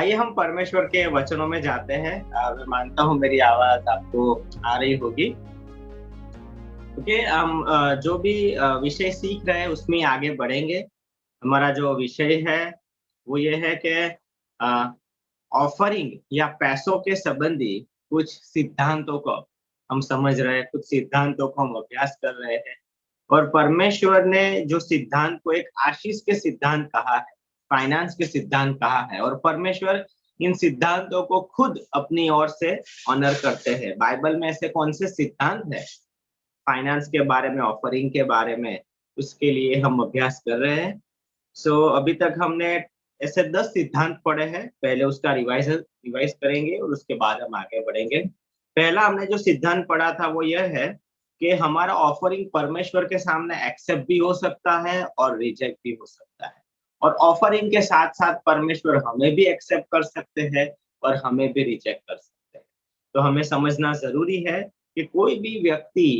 आइए हम परमेश्वर के वचनों में जाते हैं। मैं मानता हूँ मेरी आवाज आपको आ रही होगी। ओके, हम जो भी विषय सीख रहे हैं उसमें आगे बढ़ेंगे। हमारा जो विषय है वो ये है कि ऑफरिंग या पैसों के संबंधी कुछ सिद्धांतों को हम समझ रहे हैं, कुछ सिद्धांतों को हम अभ्यास कर रहे हैं। और परमेश्वर ने जो सिद्धांत को एक आशीष के सिद्धांत कहा है, फाइनेंस के सिद्धांत कहा है, और परमेश्वर इन सिद्धांतों को खुद अपनी ओर से ऑनर करते हैं। बाइबल में ऐसे कौन से सिद्धांत है फाइनेंस के बारे में, ऑफरिंग के बारे में, उसके लिए हम अभ्यास कर रहे हैं। अभी तक हमने ऐसे 10 सिद्धांत पढ़े हैं। पहले उसका रिवाइज रिवाइज करेंगे और उसके बाद हम आगे बढ़ेंगे। पहला हमने जो सिद्धांत पढ़ा था वो यह है कि हमारा ऑफरिंग परमेश्वर के सामने एक्सेप्ट भी हो सकता है और रिजेक्ट भी हो सकता है। और ऑफरिंग के साथ-साथ परमेश्वर हमें भी एक्सेप्ट कर सकते हैं और हमें भी रिजेक्ट कर सकते हैं। तो हमें समझना ज़रूरी है कि कोई भी व्यक्ति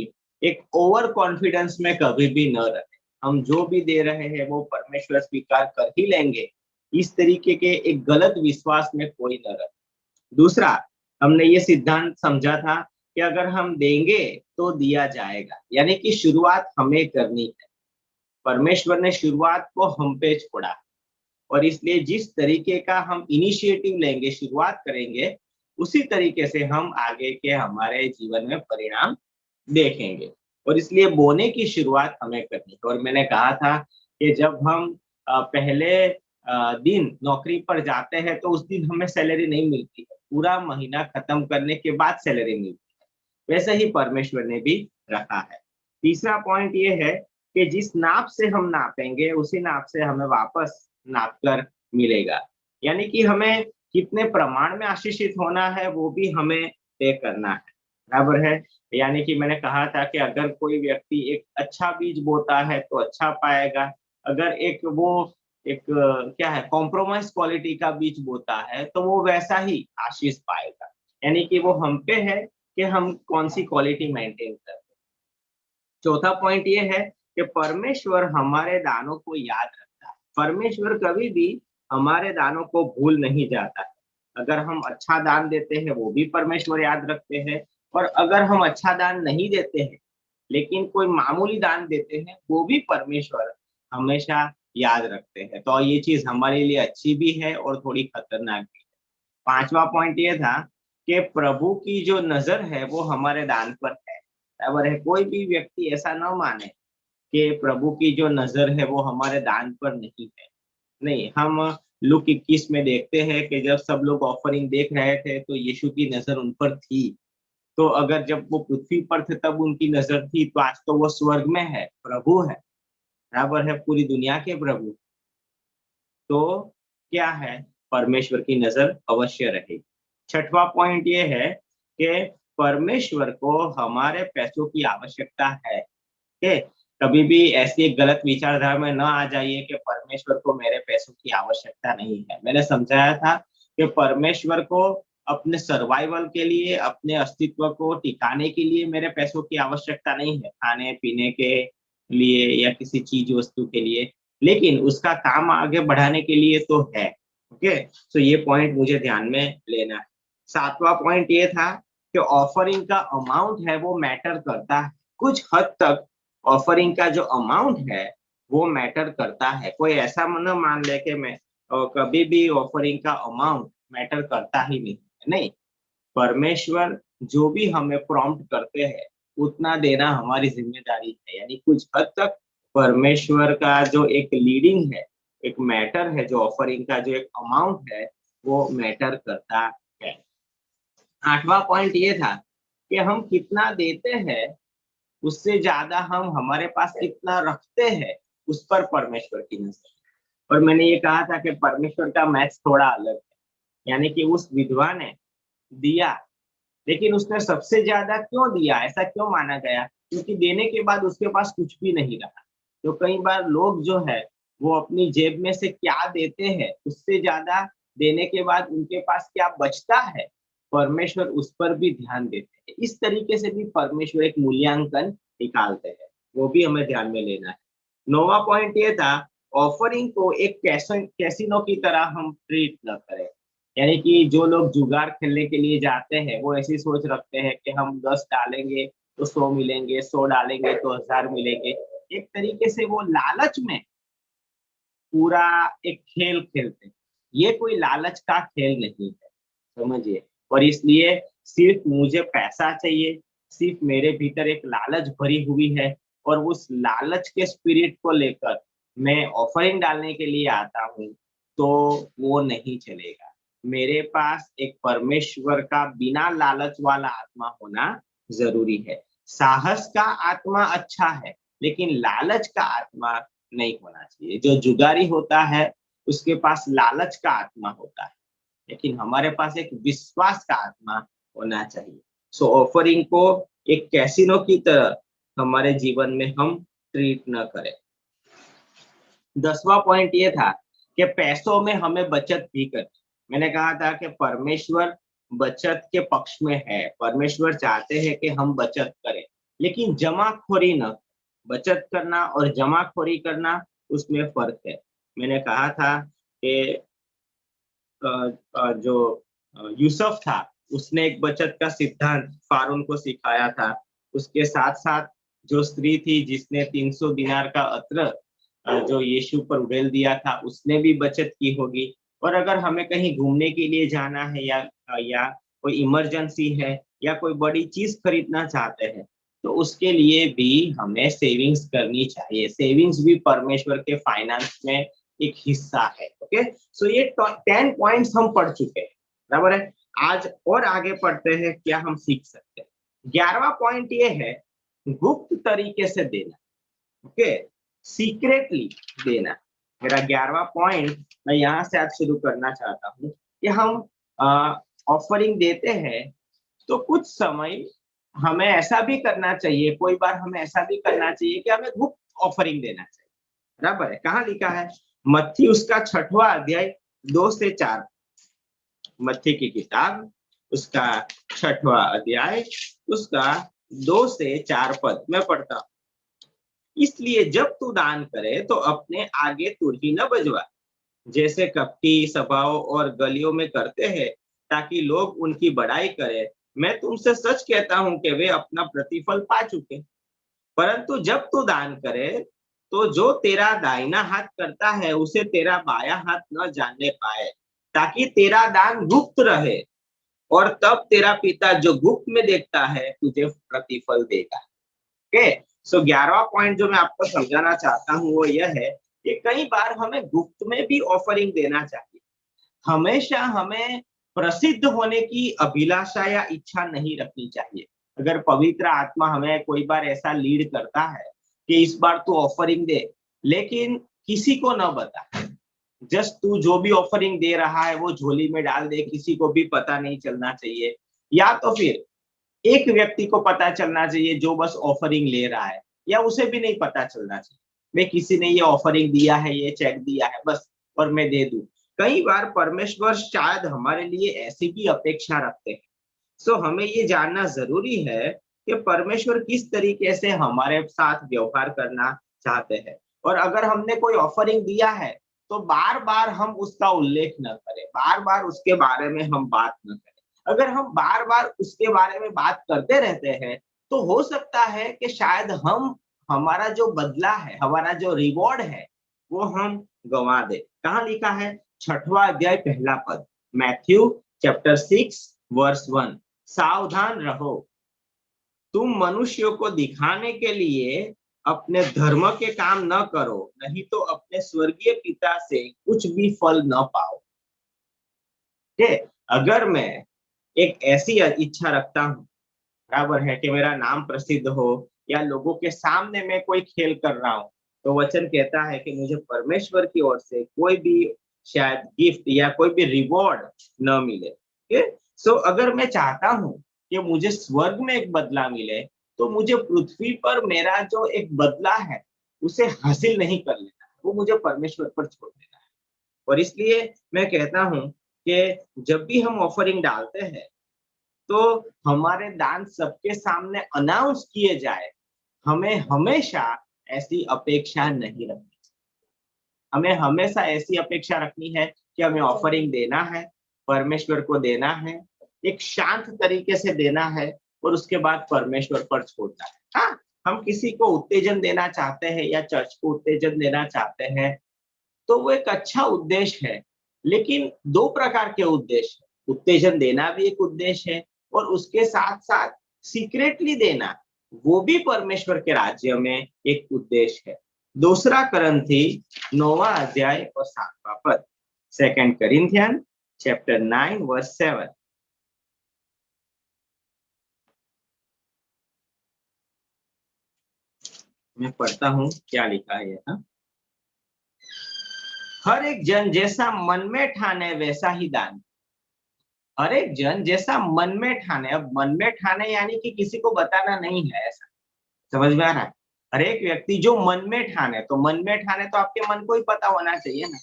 एक ओवर कॉन्फिडेंस में कभी भी न रहे। हम जो भी दे रहे हैं वो परमेश्वर स्वीकार कर ही लेंगे, इस तरीके के एक गलत विश्वास में कोई न रहे। दूसरा, हमने ये सिद्धांत समझा था कि अगर हम देंगे तो दिया जाएगा, यानी कि शुरुआत हमें करनी है। परमेश्वर ने शुरुआत को हम पे छोड़ा और इसलिए जिस तरीके का हम इनिशिएटिव लेंगे, शुरुआत करेंगे, उसी तरीके से हम आगे के हमारे जीवन में परिणाम देखेंगे। और इसलिए बोने की शुरुआत हमें करनी है। और मैंने कहा था कि जब हम पहले दिन नौकरी पर जाते हैं तो उस दिन हमें सैलरी नहीं मिलती है, पूरा महीना खत्म करने के बाद सैलरी मिलती है। वैसे ही परमेश्वर ने भी रखा है। तीसरा पॉइंट ये है कि जिस नाप से हम नापेंगे उसी नाप से हमें वापस नाप कर मिलेगा। यानी कि हमें कितने प्रमाण में आशीषित होना है वो भी हमें तय करना है। बराबर है? यानी कि मैंने कहा था कि अगर कोई व्यक्ति एक अच्छा बीज बोता है तो अच्छा पाएगा। अगर क्या है, कॉम्प्रोमाइज़ क्वालिटी का बीज बोता है तो वो वैसा ही आशीष पाएगा। यानी कि वो हम पे है कि हम कौन-सी क्वालिटी मेंटेन कर रहे हैं। चौथा पॉइंट ये है कि परमेश्वर हमारे दानों को याद रखता है। परमेश्वर कभी भी हमारे दानों को भूल नहीं जाता है। अगर हम अच्छा दान देते हैं वो भी परमेश्वर याद रखते हैं, और अगर हम अच्छा दान नहीं देते हैं लेकिन कोई मामूली दान देते हैं वो भी परमेश्वर हमेशा याद रखते हैं। तो ये चीज़ हमारे लिए अच्छी भी है और थोड़ी खतरनाक भी है। पाँचवा पॉइंट ये था कि प्रभु की जो नज़र है वो हमारे दान पर है। बराबर है? कोई भी व्यक्ति ऐसा ना माने कि प्रभु की जो नज़र है वो हमारे दान पर नहीं है। नहीं, हम लूक 21 में देखते हैं कि जब सब लोग ऑफरिंग देख रहे थे तो यीशु की नज़र उन पर थी। तो अगर जब वो पृथ्वी पर थे तब उनकी नज़र थी, तो आज तो वो स्वर्ग में है, प्रभु है, बराबर है, पूरी दुनिया के प्रभु। तो क्या है, परमेश्वर की नज़र अवश्य रहेगी। छठवां पॉइंट ये है कि परमेश्वर को हमारे पैसों की आवश्यकता है। के कभी भी ऐसी एक गलत विचारधारा में ना आ जाइए कि परमेश्वर को मेरे पैसों की आवश्यकता नहीं है। मैंने समझाया था कि परमेश्वर को अपने सर्वाइवल के लिए, अपने अस्तित्व को टिकाने के लिए मेरे पैसों की आवश्यकता नहीं है, खाने-पीने के लिए या किसी चीज़ वस्तु के लिए, लेकिन उसका काम आगे बढ़ाने के लिए तो है। ओके? ये पॉइंट मुझे ध्यान में लेना है। 7वां पॉइंट ये था कि ऑफरिंग का अमाउंट है वो मैटर करता है। कुछ हद तक ऑफरिंग का जो अमाउंट है वो मैटर करता है। कोई ऐसा न मान ले कि मैं कभी भी ऑफरिंग का अमाउंट मैटर करता ही नहीं है। नहीं, परमेश्वर जो भी हमें प्रॉम्प्ट करते हैं उतना देना हमारी ज़िम्मेदारी है। यानी कुछ हद तक परमेश्वर का जो एक लीडिंग है, एक मैटर है, जो ऑफरिंग का जो एक अमाउंट है वो मैटर करता है। 8वां पॉइंट ये था कि हम कितना देते हैं उससे ज़्यादा हम हमारे पास कितना रखते हैं, उस पर परमेश्वर की नज़र है। और मैंने ये कहा था कि परमेश्वर का मैथ्स थोड़ा अलग है। यानी कि उस विधवा ने दिया, लेकिन उसने सबसे ज़्यादा क्यों दिया? ऐसा क्यों माना गया? क्योंकि देने के बाद उसके पास कुछ भी नहीं रहा। तो कई बार लोग जो है, वो अपनी जेब में से क्या देते हैं, उससे ज़्यादा देने के बाद उनके पास क्या बचता है, परमेश्वर उस पर भी ध्यान देते हैं। इस तरीके से भी परमेश्वर एक मूल्यांकन निकालते हैं, वो भी हमें ध्यान में लेना है। 9वां पॉइंट ये था, ऑफरिंग को एक कैसिनो की तरह हम ट्रीट ना करें। यानी कि जो लोग जुगाड़ खेलने के लिए जाते हैं वो ऐसी सोच रखते हैं कि हम 10 डालेंगे तो 100 मिलेंगे, 100 डालेंगे तो 1000 मिलेंगे। एक तरीके से वो लालच में पूरा एक खेल खेलते हैं। ये कोई लालच का खेल नहीं है, समझिए। और इसलिए सिर्फ़ मुझे पैसा चाहिए, सिर्फ़ मेरे भीतर एक लालच भरी हुई है और उस लालच के स्पिरिट को लेकर मैं ऑफ़रिंग डालने के लिए आता हूँ, तो वो नहीं चलेगा। मेरे पास एक परमेश्वर का बिना लालच वाला आत्मा होना ज़रूरी है। साहस का आत्मा अच्छा है, लेकिन लालच का आत्मा नहीं होना चाहिए। जो जुगारी होता है, उसके पास लालच का आत्मा होता है। लेकिन हमारे पास एक विश्वास का आत्मा होना चाहिए। सो ऑफरिंग को एक कैसीनो की तरह हमारे जीवन में हम ट्रीट न करें। 10वां पॉइंट ये था कि पैसों में हमें बचत भी करनी। मैंने कहा था कि परमेश्वर बचत के पक्ष में है। परमेश्वर चाहते हैं कि हम बचत करें, लेकिन जमाखोरी न। बचत करना और जमाखोरी करना उसमें फ़र्क है। मैंने कहा था कि अ जो यूसुफ था, उसने एक बचत का सिद्धांत फ़ारून को सिखाया था। उसके साथ-साथ जो स्त्री थी जिसने 300 दिनार का अत्र जो यीशु पर उड़ेल दिया था, उसने भी बचत की होगी। और अगर हमें कहीं घूमने के लिए जाना है या कोई इमरजेंसी है या कोई बड़ी चीज़ खरीदना चाहते हैं, तो उसके लिए भी हमें सेविंग्स करनी चाहिए। सेविंग्स भी परमेश्वर के फाइनेंस में एक हिस्सा है। ओके? सो ये 10 पॉइंट्स हम पढ़ चुके हैं, बराबर है। आज और आगे पढ़ते हैं, क्या हम सीख सकते हैं। 11वां पॉइंट ये है, गुप्त तरीके से देना। ओके, सीक्रेटली देना। मेरा 11वां पॉइंट मैं यहाँ से आज शुरू करना चाहता हूँ कि हम ऑफरिंग देते हैं तो कुछ समय हमें ऐसा भी करना चाहिए, कोई बार हमें ऐसा भी करना चाहिए कि हमें गुप्त ऑफरिंग देना चाहिए। बराबर है। कहाँ लिखा है? मत्ती उसका 6वां अध्याय 2 से 4। मत्ती की किताब उसका 6वां अध्याय उसका 2 से 4 पद मैं पढ़ता हूँ। इसलिए जब तू दान करे तो अपने आगे तुरही न बजवा, जैसे कपटी सभाओं और गलियों में करते हैं, ताकि लोग उनकी बड़ाई करें। मैं तुमसे सच कहता हूँ कि वे अपना प्रतिफल पा चुके। परंतु जब तू दान करे, तो जो तेरा दाहिना हाथ करता है, उसे तेरा बायां हाथ न जानने पाए, ताकि तेरा दान गुप्त रहे, और तब तेरा पिता जो गुप्त में देखता है, तुझे प्रतिफल देगा। ओके, सो 11वां पॉइंट जो मैं आपको समझाना चाहता हूँ वो यह है कि कई बार हमें गुप्त में भी ऑफरिंग देना चाहिए। हमेशा हमें प्रसिद्ध होने की अभिलाषा या इच्छा नहीं रखनी चाहिए। अगर पवित्र आत्मा हमें कोई बार ऐसा लीड करता है कि इस बार तू ऑफरिंग दे, लेकिन किसी को न बता। जस्ट तू जो भी ऑफरिंग दे रहा है वो झोली में डाल दे, किसी को भी पता नहीं चलना चाहिए। या तो फिर एक व्यक्ति को पता चलना चाहिए जो बस ऑफरिंग ले रहा है, या उसे भी नहीं पता चलना चाहिए। मैं किसी ने ये ऑफरिंग दिया है, ये चेक दिया है बस, और मैं दे दूँ। कई बार परमेश्वर शायद हमारे लिए ऐसी भी अपेक्षा रखते हैं। सो हमें ये जानना ज़रूरी है कि परमेश्वर किस तरीके से हमारे साथ व्यवहार करना चाहते हैं। और अगर हमने कोई ऑफरिंग दिया है, तो बार-बार हम उसका उल्लेख न करें, बार-बार उसके बारे में हम बात न करें। अगर हम बार-बार उसके बारे में बात करते रहते हैं, तो हो सकता है कि शायद हम हमारा जो बदला है, हमारा जो रिवॉर्ड है, वो हम गँवा दें। कहाँ लिखा है? 6वां अध्याय पहला पद, मैथ्यू चैप्टर 6 वर्स 1। सावधान रहो, तुम मनुष्यों को दिखाने के लिए अपने धर्म के काम न करो, नहीं तो अपने स्वर्गीय पिता से कुछ भी फल न पाओ। ठीक है? अगर मैं एक ऐसी इच्छा रखता हूँ, बराबर है, कि मेरा नाम प्रसिद्ध हो या लोगों के सामने मैं कोई खेल कर रहा हूँ, तो वचन कहता है कि मुझे परमेश्वर की ओर से कोई भी शायद गिफ्ट या कोई भी रिवॉर्ड न मिले। ठीक है? सो अगर मैं चाहता हूँ कि मुझे स्वर्ग में एक बदला मिले, तो मुझे पृथ्वी पर मेरा जो एक बदला है, उसे हासिल नहीं कर लेना है, वो मुझे परमेश्वर पर छोड़ देना है। और इसलिए मैं कहता हूँ कि जब भी हम ऑफरिंग डालते हैं, तो हमारे दान सबके सामने अनाउंस किए जाए। हमें हमेशा ऐसी अपेक्षा नहीं रखनी। हमें हमेशा ऐसी अपेक्षा रखनी है कि हमें ऑफरिंग देना है, परमेश्वर को देना है, एक शांत तरीके से देना है और उसके बाद परमेश्वर पर छोड़ना है। हाँ, हम किसी को उत्तेजन देना चाहते हैं या चर्च को उत्तेजन देना चाहते हैं, तो वो एक अच्छा उद्देश्य है, लेकिन 2 प्रकार के उद्देश्य हैं। उत्तेजन देना भी एक उद्देश्य है और उसके साथ-साथ सीक्रेटली देना, वो भी परमेश्वर के राज्य में एक उद्देश्य है। दूसरा करंथी 9वां अध्याय और 7वां पद, 2 Corinthians chapter 9 verse 7। मैं पढ़ता हूँ क्या लिखा है यहाँ। हर एक जन जैसा मन में ठाने वैसा ही दान। हर एक जन जैसा मन में ठाने, अब मन में ठाने यानी कि किसी को बताना नहीं है ऐसा, समझ में आ रहा है? हर एक व्यक्ति जो मन में ठाने, तो मन में ठाने तो आपके मन को ही पता होना चाहिए ना।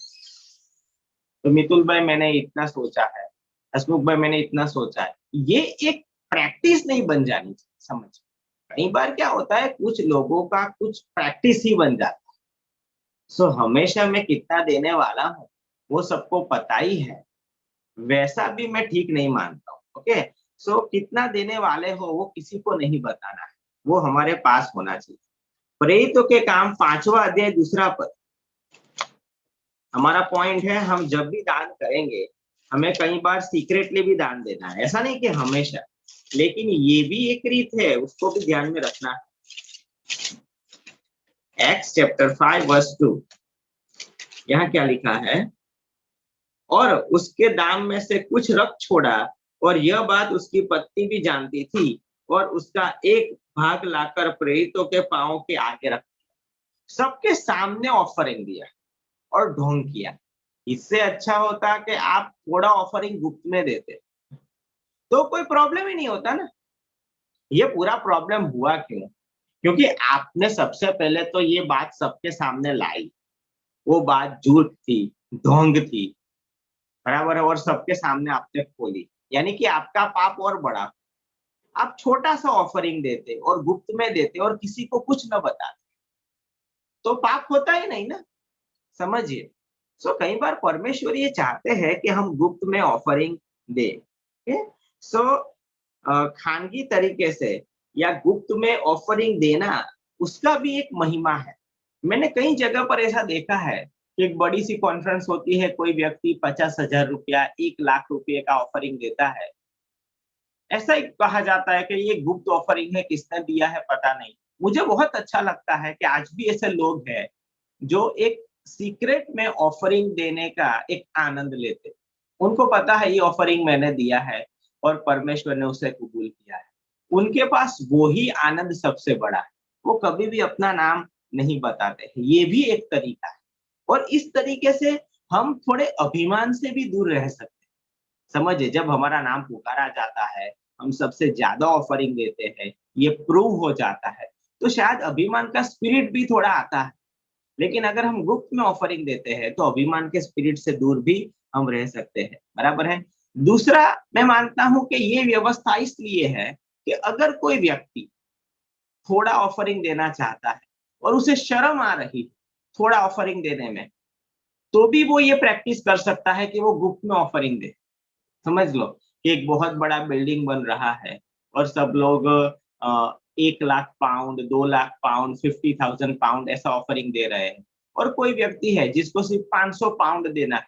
तो मितुल भाई मैंने इतना सोचा है, हसमुख भाई मैंने इतना सोचा है, ये एक प्रैक्टिस नहीं बन जानी चाहिए, समझ। कई बार क्या होता है, कुछ लोगों का कुछ प्रैक्टिस ही बन जाता है। सो हमेशा मैं कितना देने वाला हूँ वो सबको पता ही है, वैसा भी मैं ठीक नहीं मानता हूँ। ओके, सो कितना देने वाले हो वो किसी को नहीं बताना है, वो हमारे पास होना चाहिए। प्रेरितों के काम 5वां अध्याय 2 पद। हमारा पॉइंट है, हम जब भी दान करेंगे हमें कई बार सीक्रेटली भी दान देना है, ऐसा नहीं कि हमेशा, लेकिन ये भी एक रीत है, उसको भी ध्यान में रखना है। एक्स चैप्टर 5 वर्स 2, यहाँ क्या लिखा है, और उसके दाम में से कुछ रख छोड़ा, और यह बात उसकी पत्नी भी जानती थी, और उसका एक भाग लाकर प्रेरितों के पांवों के आगे रख दिया। सबके सामने ऑफरिंग दिया और ढोंग किया। इससे अच्छा होता कि आप थोड़ा ऑफरिंग गुप्त में देते, तो कोई प्रॉब्लम ही नहीं होता ना। ये पूरा प्रॉब्लम हुआ क्यों? क्योंकि आपने सबसे पहले तो ये बात सबके सामने लाई, वो बात झूठ थी, ढोंग थी, बराबर है, और सबके सामने आपने खोली, यानी कि आपका पाप और बड़ा। आप छोटा सा ऑफरिंग देते और गुप्त में देते और किसी को कुछ न बताते, तो पाप होता ही नहीं ना, समझिए। सो कई बार परमेश्वर ये चाहते हैं कि हम गुप्त में ऑफरिंग दें। सो खानगी तरीके से या गुप्त में ऑफरिंग देना, उसका भी एक महिमा है। मैंने कई जगह पर ऐसा देखा है कि एक बड़ी सी कॉन्फ्रेंस होती है, कोई व्यक्ति 50,000 रुपया, 1 लाख रुपये का ऑफरिंग देता है। ऐसा ही कहा जाता है कि ये गुप्त ऑफरिंग है, किसने दिया है पता नहीं। मुझे बहुत अच्छा लगता है कि आज भी ऐसे लोग हैं जो एक सीक्रेट में ऑफरिंग देने का एक आनंद लेते हैं। उनको पता है ये ऑफरिंग मैंने दिया है और परमेश्वर ने उसे कबूल किया है। उनके पास वो ही आनंद सबसे बड़ा है। वो कभी भी अपना नाम नहीं बताते हैं। ये भी एक तरीका है, और इस तरीके से हम थोड़े अभिमान से भी दूर रह सकते हैं। समझिए, जब हमारा नाम पुकारा जाता है, हम सबसे ज़्यादा ऑफरिंग देते हैं, ये प्रूव हो जाता है, तो शायद अभिमान का स्पिरिट भी थोड़ा आता है। लेकिन अगर हम गुप्त में ऑफरिंग देते हैं, तो अभिमान के स्पिरिट से दूर भी हम रह सकते हैं, बराबर है? दूसरा, मैं मानता हूँ कि ये व्यवस्था इसलिए है कि अगर कोई व्यक्ति थोड़ा ऑफरिंग देना चाहता है और उसे शर्म आ रही है थोड़ा ऑफरिंग देने में, तो भी वो ये प्रैक्टिस कर सकता है कि वो गुप्त में ऑफरिंग दे। समझ लो कि एक बहुत बड़ा बिल्डिंग बन रहा है और सब लोग 1 lakh pound, 2 lakh pound, 50,000 pound ऐसा ऑफरिंग दे रहे हैं, और कोई व्यक्ति है जिसको सिर्फ 500 पाउंड देना है,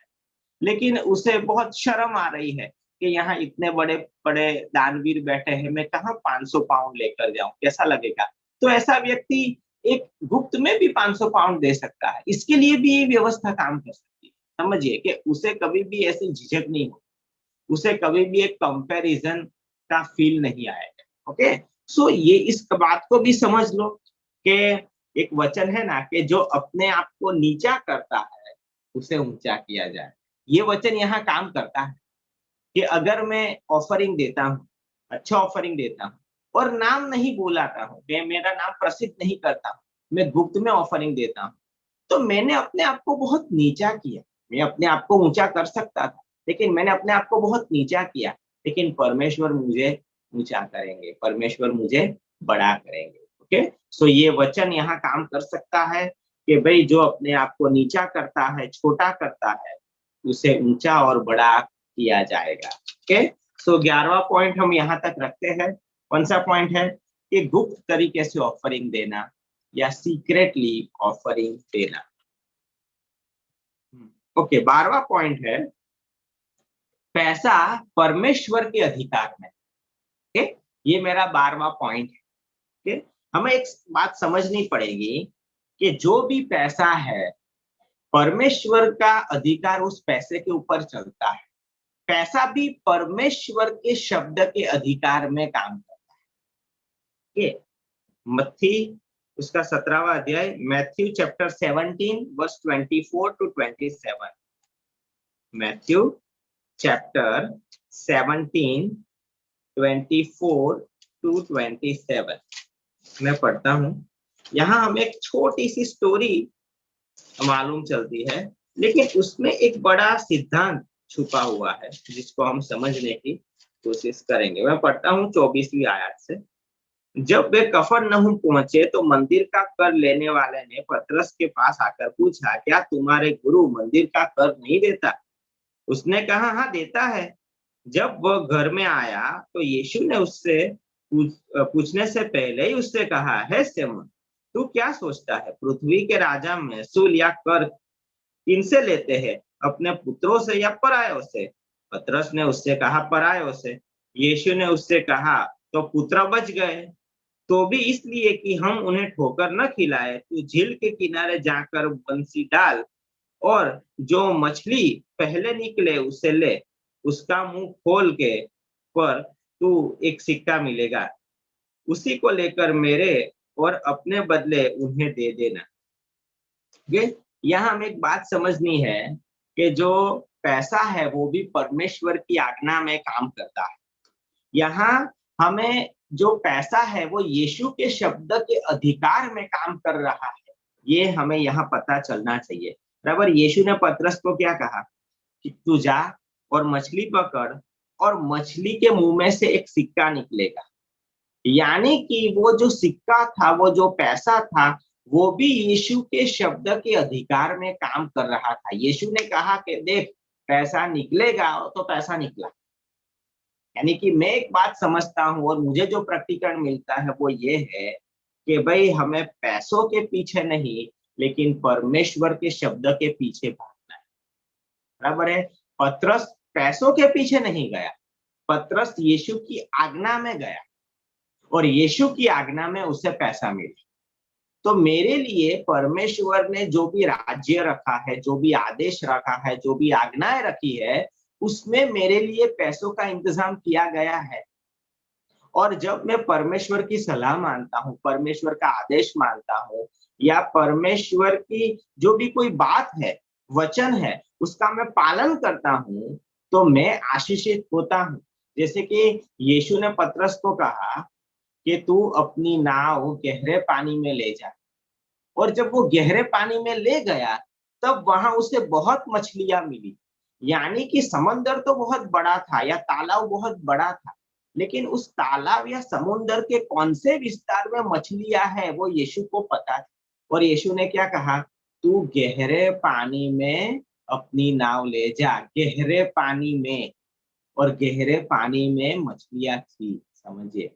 लेकिन उसे बहुत शर्म आ रही है कि यहाँ इतने बड़े बड़े दानवीर बैठे हैं, मैं कहाँ 500 पाउंड लेकर जाऊं, कैसा लगेगा? तो ऐसा व्यक्ति एक गुप्त में भी 500 पाउंड दे सकता है। इसके लिए भी ये व्यवस्था काम कर सकती है। समझिए कि उसे कभी भी ऐसी झिझक नहीं हो, उसे कभी भी एक कंपैरिजन का फील नहीं आएगा। ओके, सो ये इस बात को भी समझ लो कि एक वचन है ना कि जो अपने आप को नीचा करता है उसे ऊंचा किया जाए। ये वचन यहाँ काम करता है कि अगर मैं ऑफरिंग देता हूँ, अच्छा ऑफरिंग देता हूँ और नाम नहीं बुलाता हूँ, मैं मेरा नाम प्रसिद्ध नहीं करता हूँ, मैं गुप्त में ऑफरिंग देता हूँ, तो मैंने अपने आप को बहुत नीचा किया। मैं अपने आप को ऊंचा कर सकता था, लेकिन मैंने अपने आप को बहुत नीचा किया। लेकिन परमेश्वर मुझे ऊंचा करेंगे, परमेश्वर मुझे बड़ा करेंगे। ओके, सो ये वचन यहाँ काम कर सकता है कि भाई जो अपने आप को नीचा करता है, छोटा करता है, उसे ऊंचा और बड़ा किया जाएगा। ओके, सो 11वां पॉइंट हम यहाँ तक रखते हैं। कौन सा पॉइंट है कि गुप्त तरीके से ऑफरिंग देना या सीक्रेटली ऑफरिंग देना। ओके, 12वां पॉइंट है पैसा परमेश्वर के अधिकार में। ओके, ये मेरा 12वां पॉइंट है। ओके, हमें एक बात समझनी पड़ेगी कि जो भी पैसा है परमेश्वर का अधिकार उस पैसे के ऊपर चलता है। पैसा भी परमेश्वर के शब्द के अधिकार में काम करता है। ओके, मत्ती उसका 17वां अध्याय, Matthew chapter 17 verse 24 to 27। Matthew chapter 17 24 to 27 मैं पढ़ता हूं। यहाँ हमें एक छोटी सी स्टोरी मालूम चलती है, लेकिन उसमें एक बड़ा सिद्धांत छुपा हुआ है जिसको हम समझने की कोशिश करेंगे। मैं पढ़ता हूँ 24वीं आयत से। जब वे कफरनहूम पहुंचे तो मंदिर का कर लेने वाले ने पतरस के पास आकर पूछा, क्या तुम्हारे गुरु मंदिर का कर नहीं देता? उसने कहा, हाँ देता है। जब वह घर में आया तो यीशु ने उससे पूछने से पहले ही उससे कहा, है सिमोन, तू क्या सोचता है, पृथ्वी के राजा महसूल या कर किनसे लेते हैं, अपने पुत्रों से या परायों से? पतरस ने उससे कहा, परायों से। यीशु ने उससे कहा, तो पुत्र बच गए। तो भी इसलिए कि हम उन्हें ठोकर न खिलाए, तू झील के किनारे जाकर बंसी डाल और जो मछली पहले निकले उसे ले, उसका मुंह खोल के पर तू एक सिक्का मिलेगा, उसी को लेकर मेरे और अपने बदले उन्हें दे देना। ये यहाँ हमें एक बात समझनी है कि जो पैसा है वो भी परमेश्वर की आज्ञा में काम करता है। यहाँ हमें जो पैसा है वो यीशु के शब्द के अधिकार में काम कर रहा है, ये हमें यहाँ पता चलना चाहिए। बराबर, यीशु ने पतरस को क्या कहा कि तू जा और मछली पकड़ और मछली के मुंह में से एक सिक्का निकलेगा। यानी कि वो जो सिक्का था, वो जो पैसा था, वो भी यीशु के शब्द के अधिकार में काम कर रहा था। यीशु ने कहा कि देख पैसा निकलेगा, तो पैसा निकला। यानी कि मैं एक बात समझता हूं और मुझे जो प्रकटीकरण मिलता है वो ये है कि भाई हमें पैसों के पीछे नहीं लेकिन परमेश्वर के शब्द के पीछे भागना है। बराबर है, पतरस पैसों के पीछे नहीं गया, पतरस यीशु की आज्ञा में गया और यीशु की आज्ञा में उसे पैसा मिला। तो मेरे लिए परमेश्वर ने जो भी राज्य रखा है, जो भी आदेश रखा है, जो भी आज्ञाएं रखी है, उसमें मेरे लिए पैसों का इंतजाम किया गया है। और जब मैं परमेश्वर की सलाह मानता हूँ, परमेश्वर का आदेश मानता हूँ या परमेश्वर की जो भी कोई बात है, वचन है, उसका मैं पालन करता हूँ, तो मैं आशीषित होता हूँ। जैसे कि यीशु ने पतरस को कहा कि तू अपनी नाव गहरे पानी में ले जा, और जब वो गहरे पानी में ले गया तब वहां उसे बहुत मछलियां मिली। यानी कि समंदर तो बहुत बड़ा था या तालाब बहुत बड़ा था, लेकिन उस तालाब या समुद्र के कौन से विस्तार में मछलियां है वो यीशु को पता था। और यीशु ने क्या कहा, तू गहरे पानी में अपनी नाव ले जा, गहरे पानी में। और गहरे पानी में मछलियां थी, समझिए।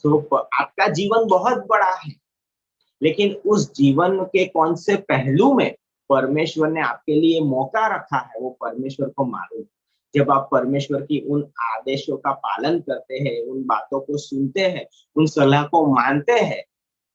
सो आपका जीवन बहुत बड़ा है, लेकिन उस जीवन के कौन से पहलू में परमेश्वर ने आपके लिए मौका रखा है वो परमेश्वर को मालूम है। जब आप परमेश्वर की उन आदेशों का पालन करते हैं, उन बातों को सुनते हैं, उन सलाह को मानते हैं,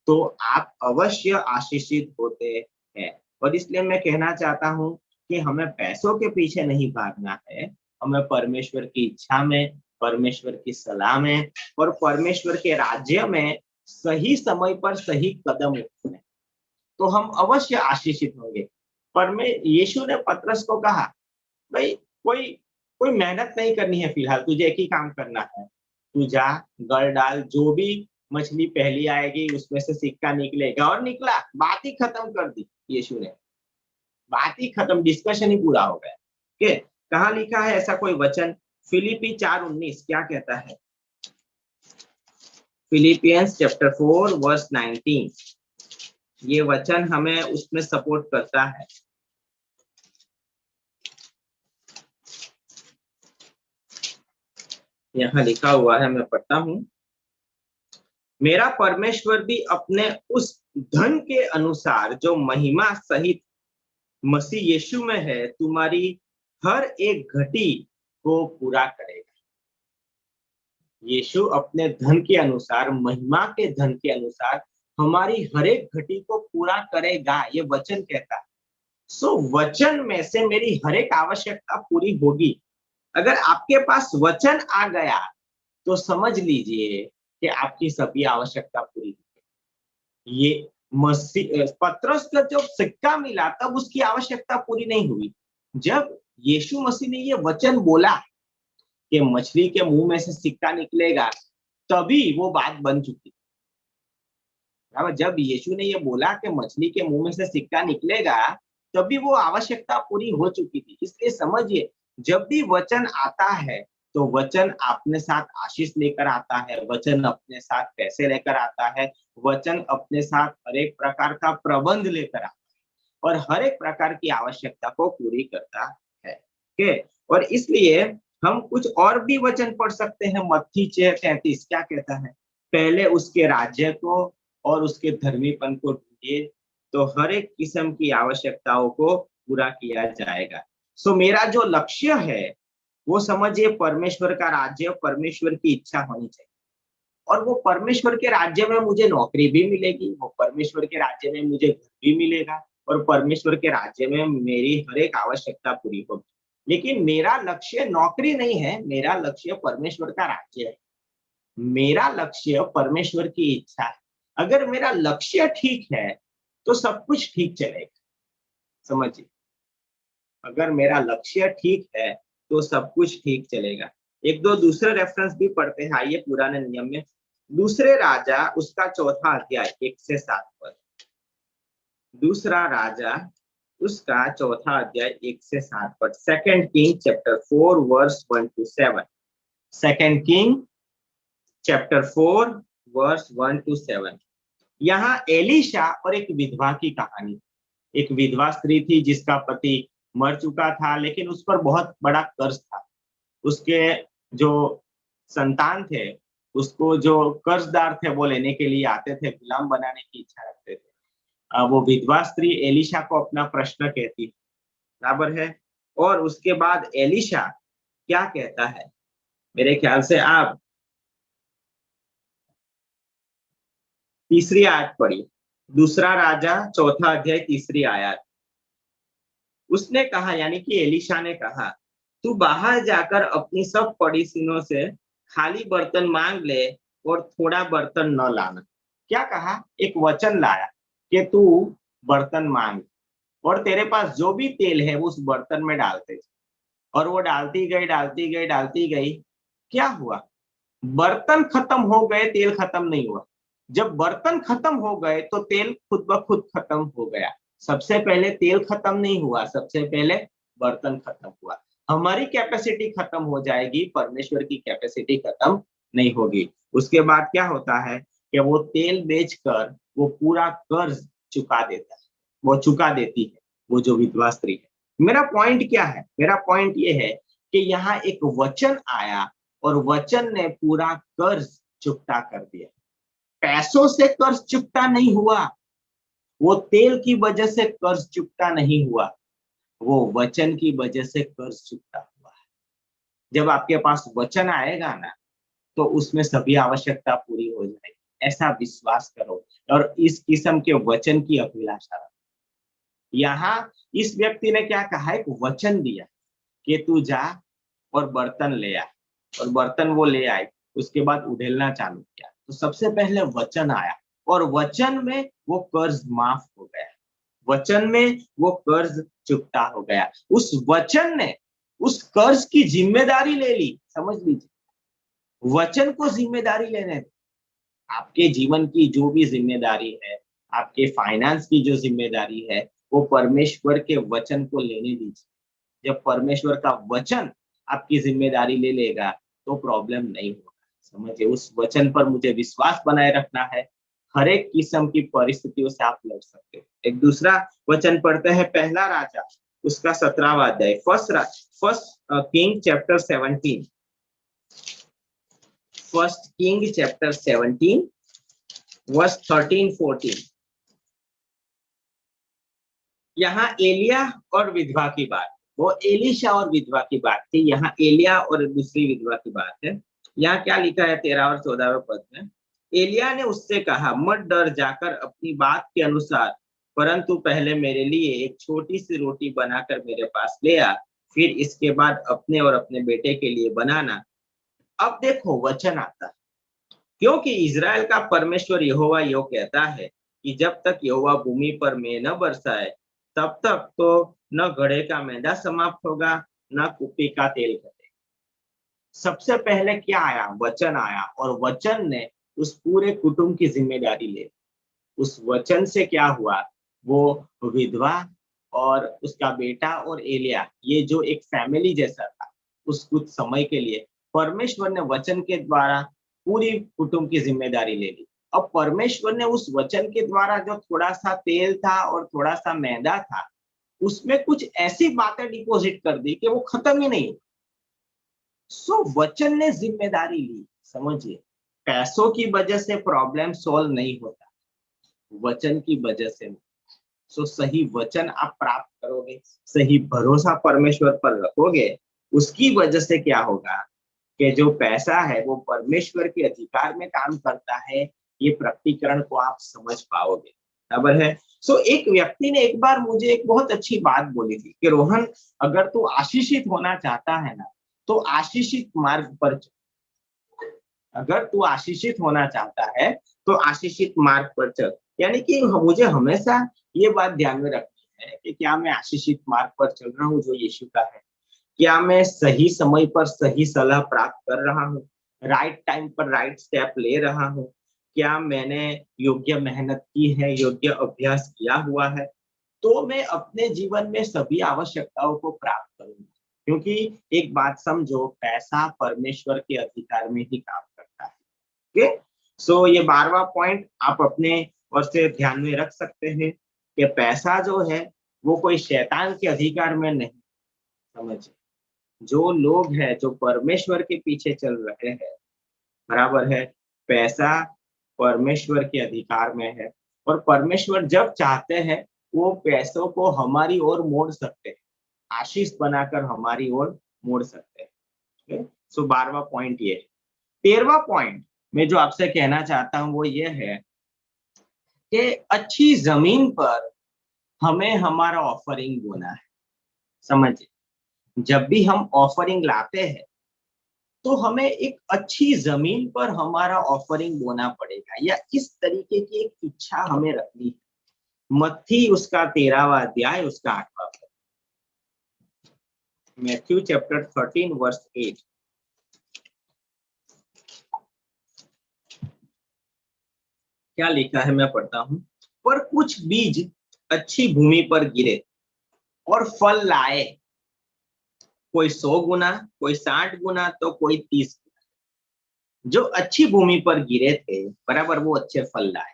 तो आप अवश्य आशीषित होते हैं। और इसलिए मैं कहना चाहता हूं कि हमें पैसों के पीछे नहीं भागना है, हमें परमेश्वर की इच्छा में, परमेश्वर की सलाह में और परमेश्वर के राज्य में सही समय पर सही कदम उठाने, तो हम अवश्य आशीषित होंगे। पर मैं यीशु ने पतरस को कहा, भाई कोई कोई मेहनत नहीं करनी है, फिलहाल तुझे एक ही काम करना है, तू जा, गल डाल, जो भी मछली पहली आएगी उसमें से सिक्का निकलेगा। और निकला, बात ही खत्म कर दी यीशु ने, बात ही खत्म, डिस्कशन ही पूरा हो गया। के कहाँ लिखा है ऐसा कोई वचन? फिलिपी 4:19 क्या कहता है? फिलिपियंस चैप्टर 4 वर्स 19, ये वचन हमें उसमें सपोर्ट करता है। यहाँ लिखा हुआ है, मैं पढ़ता हूँ। मेरा परमेश्वर भी अपने उस धन के अनुसार जो महिमा सहित मसीह यीशु में है, तुम्हारी हर एक घटी को पूरा करेगा। यीशु अपने धन के अनुसार, महिमा के धन के अनुसार हमारी हर एक घटी को पूरा करेगा, ये वचन कहता है। सो वचन में से मेरी हर एक आवश्यकता पूरी होगी। अगर आपके पास वचन आ गया तो समझ लीजिए कि आपकी सभी आवश्यकता पूरी होगी। ये मसीह पतरस का जब सिक्का मिला तब उसकी आवश्यकता पूरी नहीं हुई। जब यीशु मसीह ने ये वचन बोला कि मछली के मुंह में से सिक्का निकलेगा, तभी वो बात बन चुकी। जब यीशु ने ये बोला कि मछली के मुंह में से सिक्का निकलेगा, तभी वो आवश्यकता पूरी हो चुकी थी। इसलिए समझिए, जब भी वचन आता है तो वचन अपने साथ आशीष लेकर आता है, वचन अपने साथ पैसे लेकर आता है, वचन अपने साथ हर एक प्रकार का प्रबंध लेकर आता है और हर एक प्रकार की आवश्यकता को पूरी करता है। ठीक, और इसलिए हम कुछ और भी वचन पढ़ सकते हैं। मत्ती 6:33 क्या कहता है? पहले उसके राज्य को और उसके धर्मीपन को ढूंढिए, तो हर एक किस्म की आवश्यकताओं को पूरा किया जाएगा। सो मेरा जो लक्ष्य है वो समझिए परमेश्वर का राज्य, परमेश्वर की इच्छा होनी चाहिए। और वो परमेश्वर के राज्य में मुझे नौकरी भी मिलेगी, वो परमेश्वर के राज्य में मुझे घर भी मिलेगा और परमेश्वर के राज्य में मेरी हर एक आवश्यकता पूरी होगी। लेकिन मेरा लक्ष्य नौकरी नहीं है, मेरा लक्ष्य परमेश्वर का राज्य है, मेरा लक्ष्य परमेश्वर की इच्छा है। अगर मेरा लक्ष्य ठीक है तो सब कुछ ठीक चलेगा। समझिए, अगर मेरा लक्ष्य ठीक है तो सब कुछ ठीक चलेगा। एक दो दूसरे रेफरेंस भी पढ़ते हैं, आइए पुराने नियम में। दूसरे राजा उसका 4था अध्याय 1 से 7 पद। दूसरा राजा उसका 4था अध्याय 1 से 7 पद। Second king chapter 4 verse 1 to 7। Second king chapter 4 verse 1 to 7। यहाँ एलिशा और एक विधवा की कहानी। एक विधवा स्त्री थी जिसका पति मर चुका था, लेकिन उस पर बहुत बड़ा कर्ज था। उसके जो संतान थे, उसको जो कर्जदार थे वो लेने के लिए आते थे, गुलाम बनाने की इच्छा रखते थे। वो विधवा स्त्री एलिशा को अपना प्रश्न कहती है, बराबर है। और उसके बाद एलिशा क्या कहता है, मेरे ख्याल से आप तीसरी आयत पढ़ी। दूसरा राजा 4था अध्याय 3री आयत। उसने कहा, यानी कि एलिशा ने कहा, तू बाहर जाकर अपनी सब पड़ोसियों से खाली बर्तन मांग ले और थोड़ा बर्तन न लाना। क्या कहा? एक वचन लाया कि तू बर्तन मांग और तेरे पास जो भी तेल है वो उस बर्तन में डालते जा। और वो डालती गई। क्या हुआ? बर्तन खत्म हो गए, तेल खत्म नहीं हुआ। जब बर्तन खत्म हो गए तो तेल खुद ब खुद खत्म हो गया। सबसे पहले तेल खत्म नहीं हुआ, सबसे पहले बर्तन खत्म हुआ। हमारी कैपेसिटी खत्म हो जाएगी, परमेश्वर की कैपेसिटी खत्म नहीं होगी। उसके बाद क्या होता है कि वो तेल बेचकर वो पूरा कर्ज चुका देता है, वो चुका देती है, वो जो विधवा स्त्री है। मेरा पॉइंट क्या है? मेरा पॉइंट ये है कि यहाँ एक वचन आया और वचन ने पूरा कर्ज चुकता कर दिया। पैसों से कर्ज चुकता नहीं हुआ, वो तेल की वजह से कर्ज चुकता नहीं हुआ, वो वचन की वजह से कर्ज चुकता हुआ है। जब आपके पास वचन आएगा ना, तो उसमें सभी आवश्यकता पूरी हो जाएगी। ऐसा विश्वास करो और इस किस्म के वचन की अभिलाषा रखो। यहाँ इस व्यक्ति ने क्या कहा? एक वचन दिया कि तू जा और बर्तन ले आ, और बर्तन वो ले आए। उसके बाद उधेलना चालू किया, तो सबसे पहले वचन आया और वचन में वो कर्ज माफ हो गया, वचन में वो कर्ज चुकता हो गया। उस वचन ने उस कर्ज की जिम्मेदारी ले ली। समझ लीजिए, वचन को जिम्मेदारी लेने दो। आपके जीवन की जो भी जिम्मेदारी है, आपके फाइनेंस की जो जिम्मेदारी है, वो परमेश्वर के वचन को लेने दीजिए। जब परमेश्वर का वचन आपकी जिम्मेदारी ले लेगा तो प्रॉब्लम नहीं होगा। समझिए, उस वचन पर मुझे विश्वास बनाए रखना है। हर एक किस्म की परिस्थितियों से आप लड़ सकते हो। एक दूसरा वचन पढ़ते हैं, पहला राजा उसका 17वां अध्याय। First king chapter 17। First king chapter 17 verse 13-14। यहाँ एलिया और विधवा की बात, वो एलिशा और विधवा की बात थी, यहाँ एलिया और दूसरी विधवा की बात है। यहाँ क्या लिखा है 13 और 14वें पद में, एलिया ने उससे कहा, मत डर, जाकर अपनी बात के अनुसार, परंतु पहले मेरे लिए एक छोटी सी रोटी बनाकर मेरे पास ले आ, फिर इसके बाद अपने और अपने बेटे के लिए बनाना। अब देखो वचन आता है, क्योंकि इज़राइल का परमेश्वर यहोवा यो कहता है कि जब तक यहोवा भूमि पर मेंह न बरसाए, तब तक तो न घड़े का मैदा समाप्त होगा, न कुप्पी का तेल घटेगा। सबसे पहले क्या आया? वचन आया, और वचन ने उस पूरे कुटुंब की जिम्मेदारी ले ली। उस वचन से क्या हुआ? वो विधवा और उसका बेटा और एलिया, ये जो एक फैमिली जैसा था, उस कुछ समय के लिए परमेश्वर ने वचन के द्वारा पूरी कुटुंब की जिम्मेदारी ले ली। अब परमेश्वर ने उस वचन के द्वारा जो थोड़ा सा तेल था और थोड़ा सा मैदा था, उसमें कुछ ऐसी बातें डिपॉजिट कर दी कि वो खत्म ही नहीं। सो वचन ने जिम्मेदारी ली। समझिए, पैसों की वजह से प्रॉब्लम सॉल्व नहीं होता, वचन की वजह से। सो सही वचन आप प्राप्त करोगे, सही भरोसा परमेश्वर पर रखोगे, उसकी वजह से क्या होगा कि जो पैसा है वो परमेश्वर के अधिकार में काम करता है। ये प्रकटीकरण को आप समझ पाओगे, बराबर है। सो एक व्यक्ति ने एक बार मुझे एक बहुत अच्छी बात बोली थी कि रोहन, अगर तू आशीषित होना चाहता है ना, तो आशीषित मार्ग पर चल। अगर तू आशीषित होना चाहता है तो आशीषित मार्ग पर चल। यानी कि मुझे हमेशा ये बात ध्यान में रखनी है कि क्या मैं आशीषित मार्ग पर चल रहा हूँ जो यीशु का है? क्या मैं सही समय पर सही सलाह प्राप्त कर रहा हूँ? राइट टाइम पर राइट स्टेप ले रहा हूँ? क्या मैंने योग्य मेहनत की है, योग्य अभ्यास किया हुआ है? तो मैं अपने जीवन में सभी आवश्यकताओं को प्राप्त करूंगा। क्योंकि एक बात समझो, पैसा परमेश्वर के अधिकार में ही काम करता है। ओके, सो ये 12वां पॉइंट आप अपने ओर से ध्यान में रख सकते हैं कि पैसा जो है वो कोई शैतान के अधिकार में नहीं। समझिए, जो लोग हैं जो परमेश्वर के पीछे चल रहे हैं, बराबर है, पैसा परमेश्वर के अधिकार में है, और परमेश्वर जब चाहते हैं वो पैसों को हमारी ओर मोड़ सकते हैं, आशीष बनाकर हमारी ओर मोड़ सकते हैं। सो 12वां पॉइंट ये है। 13वां पॉइंट मैं जो आपसे कहना चाहता हूं वो ये है कि अच्छी जमीन पर हमें हमारा ऑफरिंग बोना है। समझिए, जब भी हम ऑफरिंग लाते हैं तो हमें एक अच्छी जमीन पर हमारा ऑफरिंग बोना पड़ेगा, या इस तरीके की एक इच्छा हमें रखनी है। मत्ती उसका 13वां अध्याय उसका 8वां पद, मैथ्यू चैप्टर 13 वर्स 8। क्या लिखा है मैं पढ़ता हूं। पर कुछ बीज अच्छी भूमि पर गिरे और फल लाए, कोई 100 गुना, कोई 60 गुना, तो कोई 30 गुना। जो अच्छी भूमि पर गिरे थे, बराबर, वो अच्छे फल लाए।